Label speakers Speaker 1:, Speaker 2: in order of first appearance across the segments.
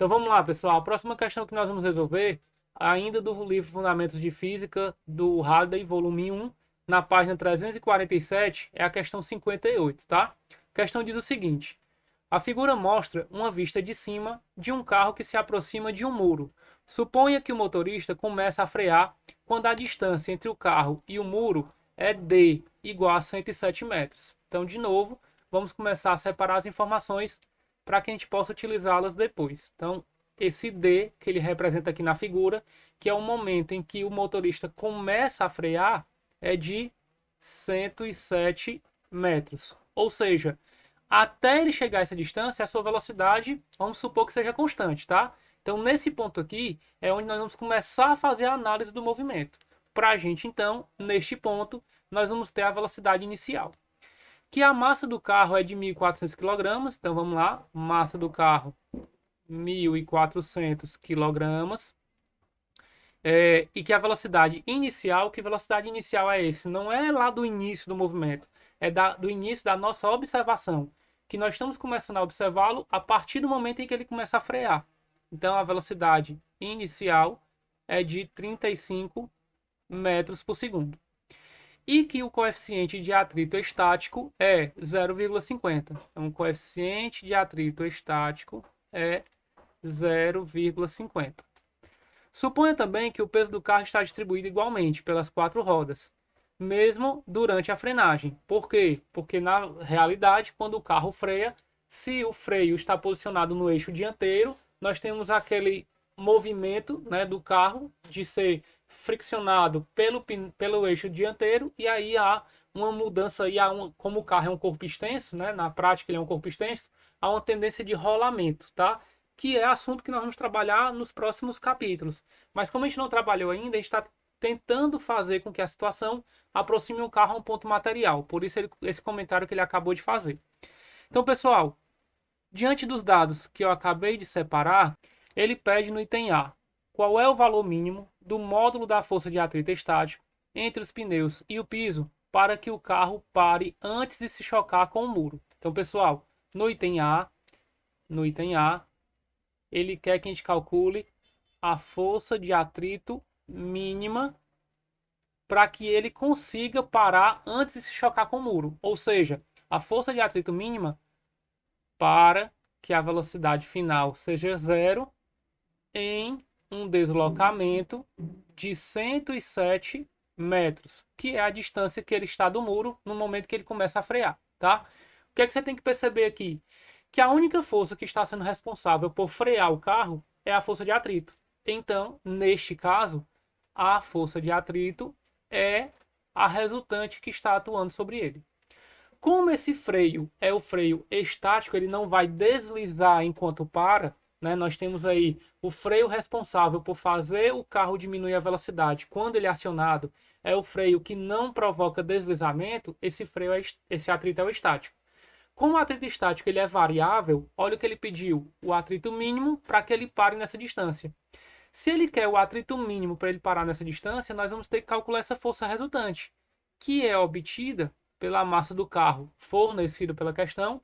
Speaker 1: Então vamos lá, pessoal. A próxima questão que nós vamos resolver, ainda do livro Fundamentos de Física, do Halliday, volume 1, na página 347, é a questão 58, tá? A questão diz o seguinte: a figura mostra uma vista de cima de um carro que se aproxima de um muro. Suponha que o motorista começa a frear quando a distância entre o carro e o muro é d igual a 107 metros. Então, de novo, vamos começar a separar as informações para que a gente possa utilizá-las depois. Então, esse D que ele representa aqui na figura, que é o momento em que o motorista começa a frear, é de 107 metros. Ou seja, até ele chegar a essa distância, a sua velocidade, vamos supor que seja constante, tá? Então, nesse ponto aqui, é onde nós vamos começar a fazer a análise do movimento. Para a gente, então, neste ponto, nós vamos ter a velocidade inicial. Que a massa do carro é de 1.400 kg. Então, vamos lá. Massa do carro, 1.400 kg. E que a velocidade inicial, que velocidade inicial é esse? Não é lá do início do movimento. É do início da nossa observação. Que nós estamos começando a observá-lo a partir do momento em que ele começa a frear. Então, a velocidade inicial é de 35 metros por segundo. E que o coeficiente de atrito estático é 0,50. Então, o coeficiente de atrito estático é 0,50. Suponha também que o peso do carro está distribuído igualmente pelas quatro rodas, mesmo durante a frenagem. Por quê? Porque na realidade, quando o carro freia, se o freio está posicionado no eixo dianteiro, nós temos aquele movimento, né, do carro de ser friccionado pelo eixo dianteiro, e aí há uma mudança, como o carro é um corpo extenso, né, na prática ele é um corpo extenso, há uma tendência de rolamento, tá? Que é assunto que nós vamos trabalhar nos próximos capítulos. Mas como a gente não trabalhou ainda, a gente está tentando fazer com que a situação aproxime um carro a um ponto material. Por isso esse comentário que ele acabou de fazer. Então, pessoal, diante dos dados que eu acabei de separar, ele pede no item A qual é o valor mínimo do módulo da força de atrito estático entre os pneus e o piso para que o carro pare antes de se chocar com o muro. Então, pessoal, no item A, ele quer que a gente calcule a força de atrito mínima para que ele consiga parar antes de se chocar com o muro. Ou seja, a força de atrito mínima para que a velocidade final seja zero em um deslocamento de 107 metros, que é a distância que ele está do muro no momento que ele começa a frear, tá? O que é que você tem que perceber aqui? Que a única força que está sendo responsável por frear o carro é a força de atrito. Então, neste caso, a força de atrito é a resultante que está atuando sobre ele. Como esse freio é o freio estático, ele não vai deslizar enquanto para, né? Nós temos aí o freio responsável por fazer o carro diminuir a velocidade quando ele é acionado, é o freio que não provoca deslizamento, esse atrito é o estático. Como o atrito estático ele é variável, olha o que ele pediu, o atrito mínimo para que ele pare nessa distância. Se ele quer o atrito mínimo para ele parar nessa distância, nós vamos ter que calcular essa força resultante, que é obtida pela massa do carro fornecido pela questão,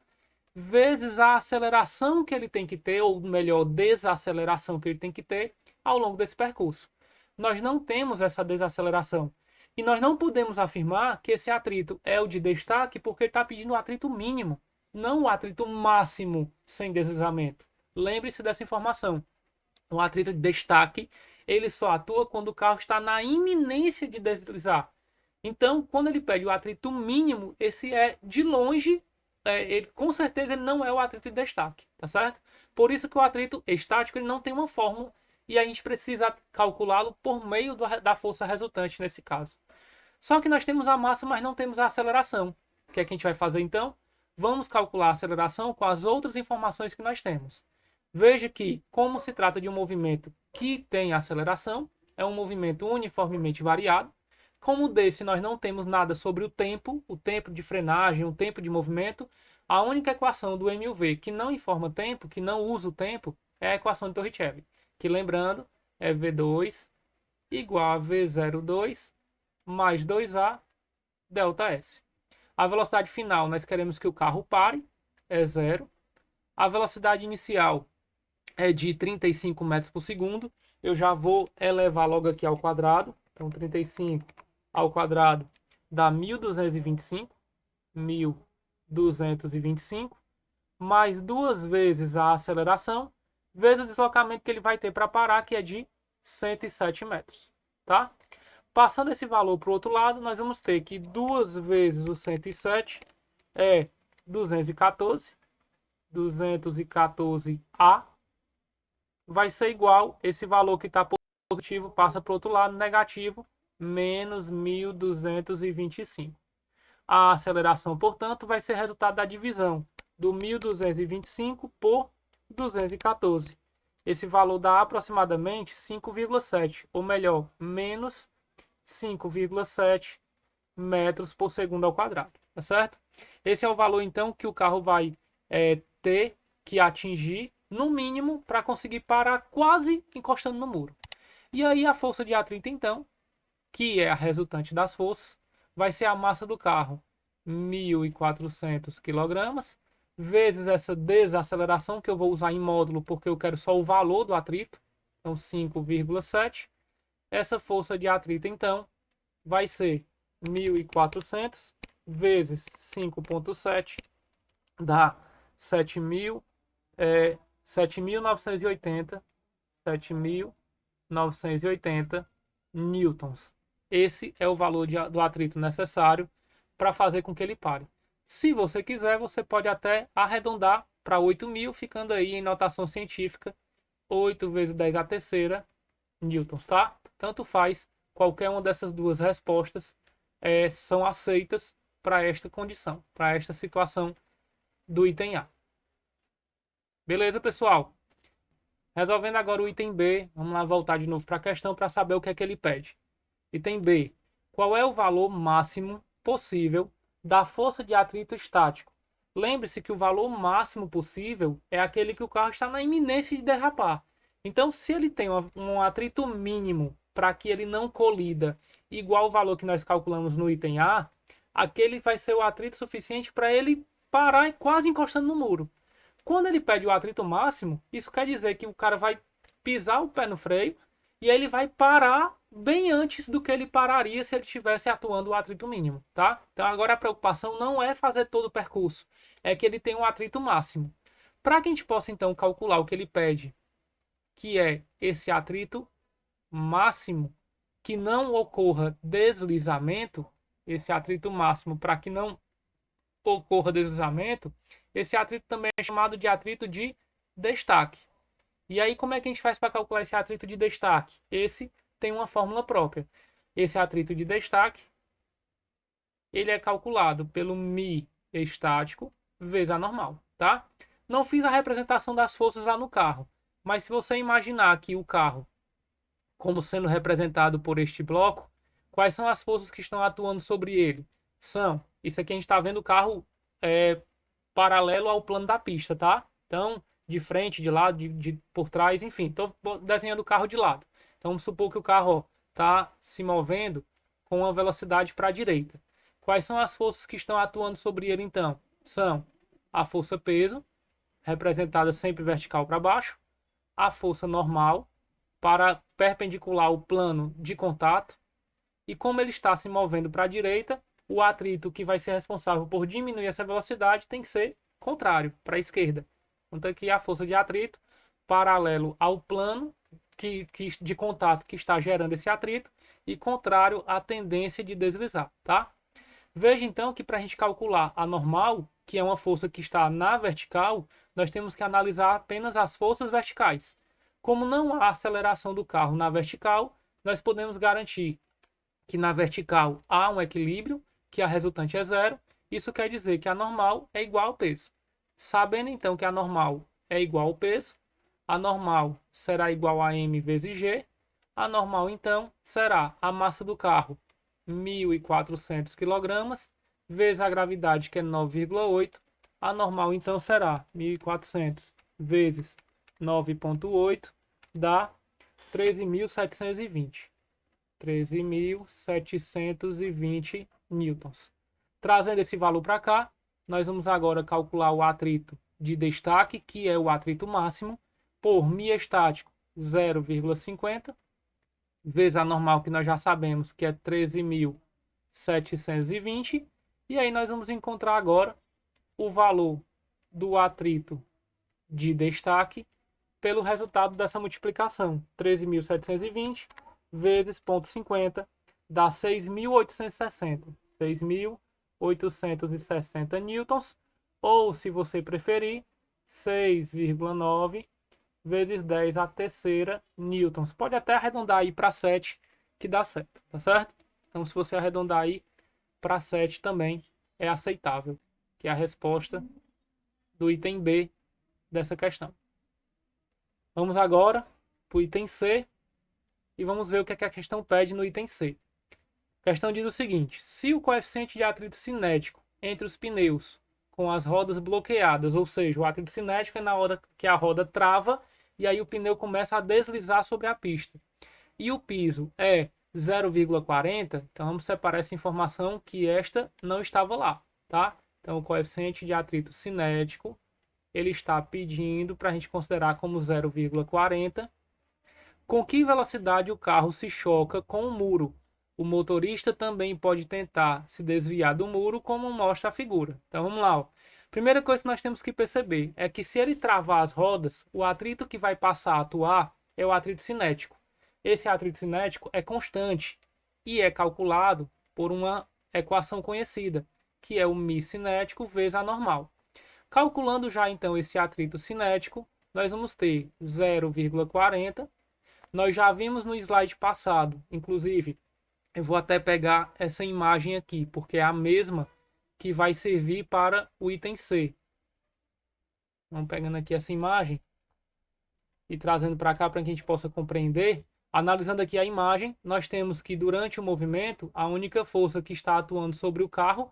Speaker 1: vezes a aceleração que ele tem que ter, ou melhor, desaceleração que ele tem que ter ao longo desse percurso. Nós não temos essa desaceleração. E nós não podemos afirmar que esse atrito é o de destaque porque ele está pedindo o atrito mínimo, não o atrito máximo sem deslizamento. Lembre-se dessa informação. O atrito de destaque, ele só atua quando o carro está na iminência de deslizar. Então, quando ele pede o atrito mínimo, esse é de longe, ele, com certeza ele não é o atrito de destaque, tá certo? Por isso que o atrito estático ele não tem uma fórmula e a gente precisa calculá-lo por meio da força resultante nesse caso. Só que nós temos a massa, mas não temos a aceleração. O que é que a gente vai fazer então? Vamos calcular a aceleração com as outras informações que nós temos. Veja que, como se trata de um movimento que tem aceleração, é um movimento uniformemente variado. Como desse nós não temos nada sobre o tempo de frenagem, o tempo de movimento, a única equação do MUV que não informa tempo, que não usa o tempo, é a equação de Torricelli, que lembrando é V2 igual a V02 mais 2A delta S. A velocidade final nós queremos que o carro pare, é zero. A velocidade inicial é de 35 metros por segundo. Eu já vou elevar logo aqui ao quadrado. Então, 35 ao quadrado dá 1.225. 1.225. Mais duas vezes a aceleração, vezes o deslocamento que ele vai ter para parar, que é de 107 metros. Tá? Passando esse valor para o outro lado, nós vamos ter que 2 vezes o 107 é 214. 214A vai ser igual, esse valor que está positivo passa para o outro lado, negativo, menos 1.225. A aceleração, portanto, vai ser resultado da divisão do 1.225 por 214. Esse valor dá aproximadamente 5,7, ou melhor, menos 5,7 metros por segundo ao quadrado, tá certo? Esse é o valor, então, que o carro vai ter que atingir, no mínimo, para conseguir parar quase encostando no muro. E aí a força de atrito, então, que é a resultante das forças, vai ser a massa do carro, 1.400 kg, vezes essa desaceleração, que eu vou usar em módulo, porque eu quero só o valor do atrito, então 5,7. Essa força de atrito, então, vai ser 1.400 vezes 5,7, dá 7.980 newtons. Esse é o valor do atrito necessário para fazer com que ele pare. Se você quiser, você pode até arredondar para 8.000, ficando aí em notação científica 8 vezes 10 a terceira newtons, tá? Tanto faz, qualquer uma dessas duas respostas são aceitas para esta condição, para esta situação do item A. Beleza, pessoal? Resolvendo agora o item B, vamos lá voltar de novo para a questão para saber o que é que ele pede. Item B. Qual é o valor máximo possível da força de atrito estático? Lembre-se que o valor máximo possível é aquele que o carro está na iminência de derrapar. Então, se ele tem um atrito mínimo para que ele não colida, igual o valor que nós calculamos no item A, aquele vai ser o atrito suficiente para ele parar quase encostando no muro. Quando ele pede o atrito máximo, isso quer dizer que o cara vai pisar o pé no freio e ele vai parar bem antes do que ele pararia se ele estivesse atuando o atrito mínimo, tá? Então agora a preocupação não é fazer todo o percurso, é que ele tem um atrito máximo. Para que a gente possa então calcular o que ele pede, que é esse atrito máximo, que não ocorra deslizamento, esse atrito máximo para que não ocorra deslizamento, esse atrito também é chamado de atrito de destaque. E aí, como é que a gente faz para calcular esse atrito de destaque? Esse tem uma fórmula própria. Esse atrito de destaque, ele é calculado pelo μ estático vezes a normal, tá? Não fiz a representação das forças lá no carro, mas se você imaginar que o carro, como sendo representado por este bloco, quais são as forças que estão atuando sobre ele? Isso aqui a gente está vendo o carro paralelo ao plano da pista, tá? Então, de frente, de lado, por trás, enfim, estou desenhando o carro de lado. Então, vamos supor que o carro está se movendo com uma velocidade para a direita. Quais são as forças que estão atuando sobre ele, então? São a força peso, representada sempre vertical para baixo, a força normal, para perpendicular ao plano de contato, e como ele está se movendo para a direita, o atrito que vai ser responsável por diminuir essa velocidade tem que ser contrário, para a esquerda. Então aqui a força de atrito paralelo ao plano de contato que está gerando esse atrito e contrário à tendência de deslizar, tá? Veja então que para a gente calcular a normal, que é uma força que está na vertical, nós temos que analisar apenas as forças verticais. Como não há aceleração do carro na vertical, nós podemos garantir que na vertical há um equilíbrio, que a resultante é zero. Isso quer dizer que a normal é igual ao peso. Sabendo então que a normal é igual ao peso, a normal será igual a m vezes g. A normal então será a massa do carro, 1.400 kg, vezes a gravidade, que é 9,8. A normal então será 1.400 vezes 9,8, dá 13.720. 13.720 newtons. Trazendo esse valor para cá, nós vamos agora calcular o atrito de destaque, que é o atrito máximo, por μ estático 0,50, vezes a normal, que nós já sabemos que é 13.720. E aí nós vamos encontrar agora o valor do atrito de destaque pelo resultado dessa multiplicação. 13.720 vezes 0,50 dá 6.860. 6.860 newtons, ou, se você preferir, 6,9 vezes 10 a terceira newtons. Pode até arredondar aí para 7, que dá certo, tá certo? Então, se você arredondar aí para 7 também é aceitável, que é a resposta do item B dessa questão. Vamos agora para o item C e vamos ver o que, é que a questão pede no item C. A questão diz o seguinte: se o coeficiente de atrito cinético entre os pneus com as rodas bloqueadas, ou seja, o atrito cinético é na hora que a roda trava e aí o pneu começa a deslizar sobre a pista, e o piso é 0,40, então vamos separar essa informação que esta não estava lá, tá? Então o coeficiente de atrito cinético, ele está pedindo para a gente considerar como 0,40. Com que velocidade o carro se choca com o muro? O motorista também pode tentar se desviar do muro, como mostra a figura. Então vamos lá. Ó. Primeira coisa que nós temos que perceber é que, se ele travar as rodas, o atrito que vai passar a atuar é o atrito cinético. Esse atrito cinético é constante e é calculado por uma equação conhecida, que é o μ cinético vezes a normal. Calculando já então esse atrito cinético, nós vamos ter 0,40. Nós já vimos no slide passado, inclusive, eu vou até pegar essa imagem aqui, porque é a mesma que vai servir para o item C. Vamos pegando aqui essa imagem e trazendo para cá para que a gente possa compreender. Analisando aqui a imagem, nós temos que durante o movimento, a única força que está atuando sobre o carro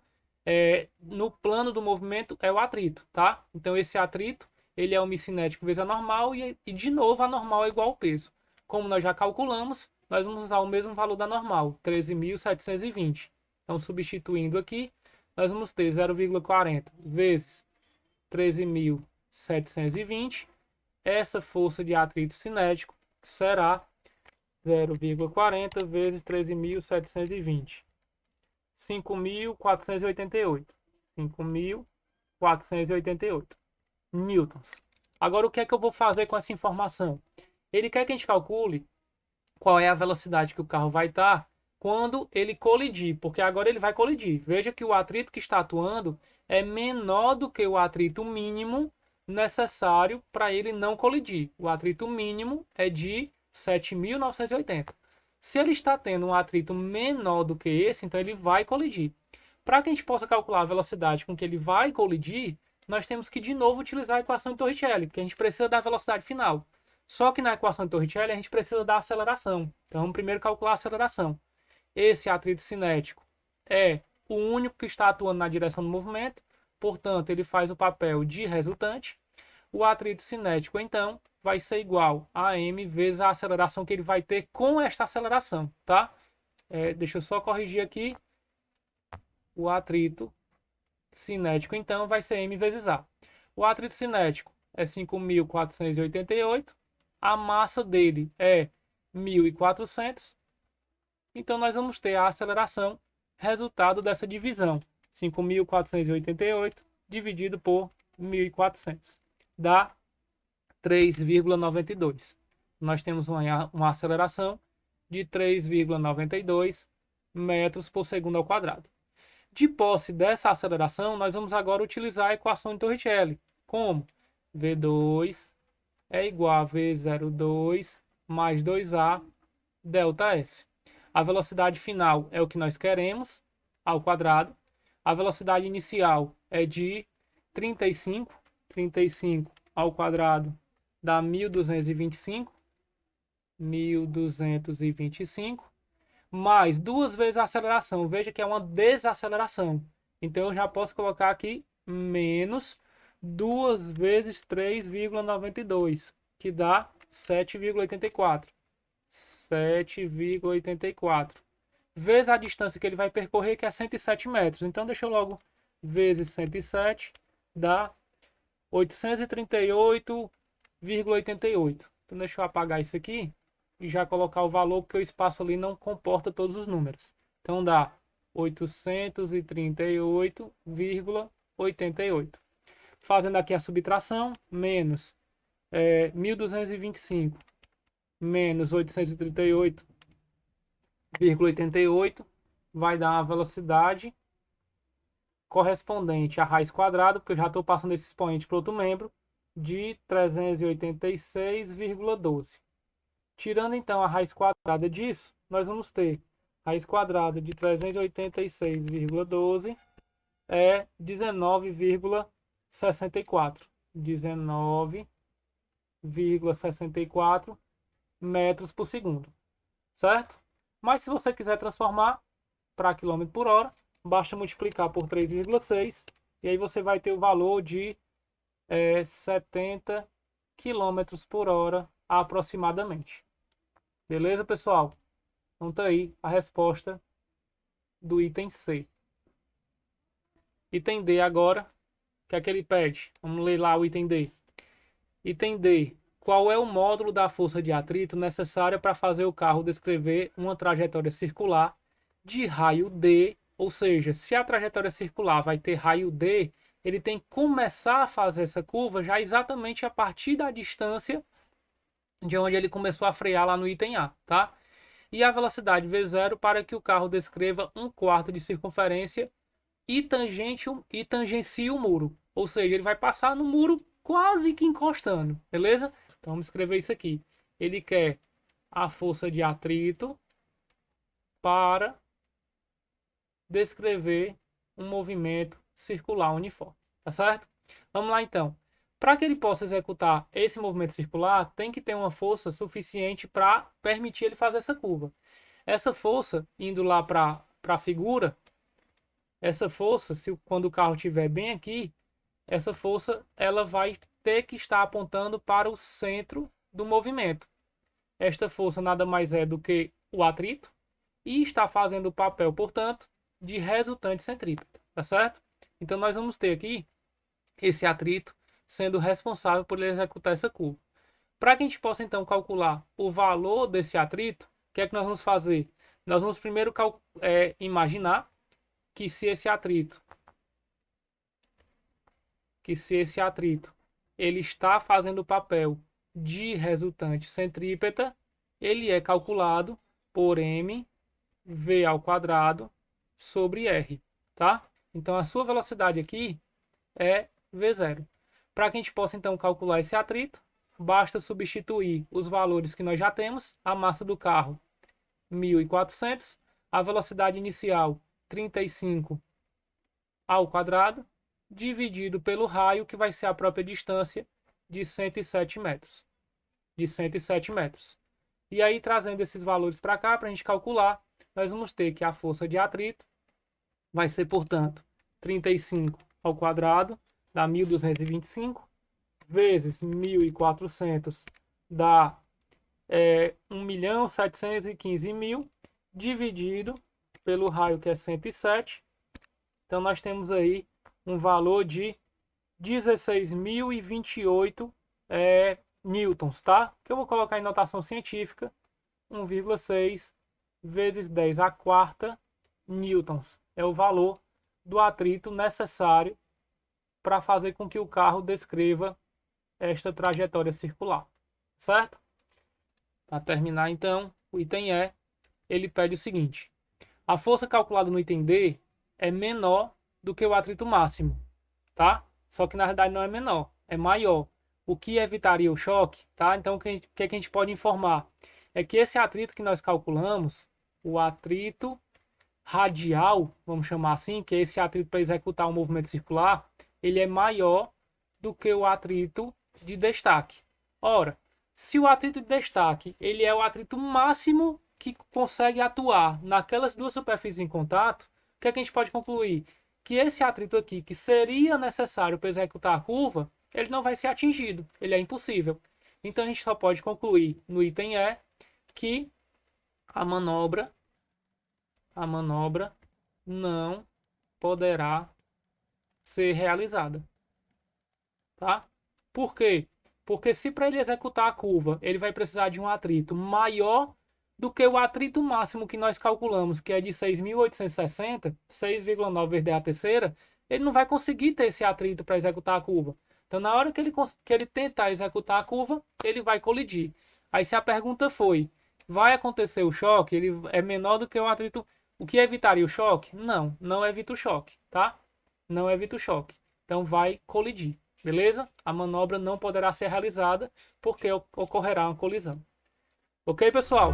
Speaker 1: no plano do movimento é o atrito, tá? Então esse atrito, ele é o μ cinético vezes a normal e de novo a normal é igual ao peso. Como nós já calculamos, nós vamos usar o mesmo valor da normal, 13.720. Então, substituindo aqui, nós vamos ter 0,40 vezes 13.720. Essa força de atrito cinético será 0,40 vezes 13.720. 5.488. 5.488 newtons. Agora, o que é que eu vou fazer com essa informação? Ele quer que a gente calcule qual é a velocidade que o carro vai estar quando ele colidir, porque agora ele vai colidir. Veja que o atrito que está atuando é menor do que o atrito mínimo necessário para ele não colidir. O atrito mínimo é de 7.980. Se ele está tendo um atrito menor do que esse, então ele vai colidir. Para que a gente possa calcular a velocidade com que ele vai colidir, nós temos que de novo utilizar a equação de Torricelli, porque a gente precisa da velocidade final. Só que na equação de Torricelli a gente precisa da aceleração. Então vamos primeiro calcular a aceleração. Esse atrito cinético é o único que está atuando na direção do movimento, portanto ele faz o papel de resultante. O atrito cinético então vai ser igual a m vezes a aceleração que ele vai ter com esta aceleração, tá? Deixa eu só corrigir aqui. O atrito cinético então vai ser m vezes a. O atrito cinético é 5.488. A massa dele é 1.400. Então, nós vamos ter a aceleração, resultado dessa divisão. 5.488 dividido por 1.400. Dá 3,92. Nós temos uma aceleração de 3,92 metros por segundo ao quadrado. De posse dessa aceleração, nós vamos agora utilizar a equação de Torricelli. Como? V2 é igual a V02 mais 2A ΔS. A velocidade final é o que nós queremos, ao quadrado. A velocidade inicial é de 35. 35 ao quadrado dá 1.225. 1.225. Mais duas vezes a aceleração. Veja que é uma desaceleração. Então eu já posso colocar aqui menos 2 vezes 3,92, que dá 7,84. 7,84. Vezes a distância que ele vai percorrer, que é 107 metros. Então deixa eu logo vezes 107, dá 838 8,88. Então deixa eu apagar isso aqui e já colocar o valor, porque o espaço ali não comporta todos os números. Então dá 838,88. Fazendo aqui a subtração, menos 1.225 menos 838,88 vai dar uma velocidade correspondente à raiz quadrada, porque eu já estou passando esse expoente para outro membro, de 386,12. Tirando então a raiz quadrada disso, nós vamos ter raiz quadrada de 386,12 é 19,64. 19,64 metros por segundo, certo? Mas se você quiser transformar para quilômetro por hora, basta multiplicar por 3,6 e aí você vai ter o valor de 70 quilômetros por hora aproximadamente. Beleza, pessoal? Então tá aí a resposta do item C. Item D agora, o que é que ele pede? Vamos ler lá o item D. Item D. Qual é o módulo da força de atrito necessária para fazer o carro descrever uma trajetória circular de raio D? Ou seja, se a trajetória circular vai ter raio D, ele tem que começar a fazer essa curva já exatamente a partir da distância de onde ele começou a frear lá no item A, tá? E a velocidade V0 para que o carro descreva 1/4 de circunferência e tangencie o muro. Ou seja, ele vai passar no muro quase que encostando, beleza? Então vamos escrever isso aqui. Ele quer a força de atrito para descrever um movimento circular uniforme, tá certo? Vamos lá então. Para que ele possa executar esse movimento circular, tem que ter uma força suficiente para permitir ele fazer essa curva. Essa força, indo lá para a figura, essa força, quando o carro estiver bem aqui, essa força ela vai ter que estar apontando para o centro do movimento. Esta força nada mais é do que o atrito e está fazendo o papel, portanto, de resultante centrípeta, tá certo? Então nós vamos ter aqui esse atrito sendo responsável por ele executar essa curva. Para que a gente possa então calcular o valor desse atrito, o que é que nós vamos fazer? Nós vamos primeiro imaginar que se esse atrito ele está fazendo o papel de resultante centrípeta, ele é calculado por mv ao quadrado sobre r, tá? Então a sua velocidade aqui é v0. Para que a gente possa então calcular esse atrito, basta substituir os valores que nós já temos, a massa do carro 1.400, a velocidade inicial 35 ao quadrado, dividido pelo raio, que vai ser a própria distância de 107 metros. E aí, trazendo esses valores para cá, para a gente calcular, nós vamos ter que a força de atrito vai ser, portanto, 35 ao quadrado, dá 1.225, vezes 1.400, dá 1.715.000, dividido pelo raio, que é 107. Então, nós temos aí um valor de 16.028 newtons, tá? Que eu vou colocar em notação científica, 1,6 vezes 10 à quarta newtons. É o valor do atrito necessário para fazer com que o carro descreva esta trajetória circular, certo? Para terminar, então, o item E, ele pede o seguinte: a força calculada no item D é menor do que o atrito máximo, tá? Só que na verdade não é menor, é maior. O que evitaria o choque, tá? Então o que a gente pode informar é que esse atrito que nós calculamos, o atrito radial, vamos chamar assim, que é esse atrito para executar um movimento circular, ele é maior do que o atrito de destaque. Ora, se o atrito de destaque ele é o atrito máximo que consegue atuar naquelas duas superfícies em contato, o que a gente pode concluir? Que esse atrito aqui, que seria necessário para executar a curva, ele não vai ser atingido, ele é impossível. Então a gente só pode concluir no item E que a manobra não poderá ser realizada, tá? Por quê? Porque se para ele executar a curva, ele vai precisar de um atrito maior do que o atrito máximo que nós calculamos, que é de 6.860, 6,9 vezes 10 a terceira, ele não vai conseguir ter esse atrito para executar a curva. Então, na hora que ele tentar executar a curva, ele vai colidir. Aí, se a pergunta foi, vai acontecer o choque, ele é menor do que o atrito, o que evitaria o choque? Não, não evita o choque, tá? Não evita o choque. Então, vai colidir, beleza? A manobra não poderá ser realizada porque ocorrerá uma colisão. Ok, pessoal?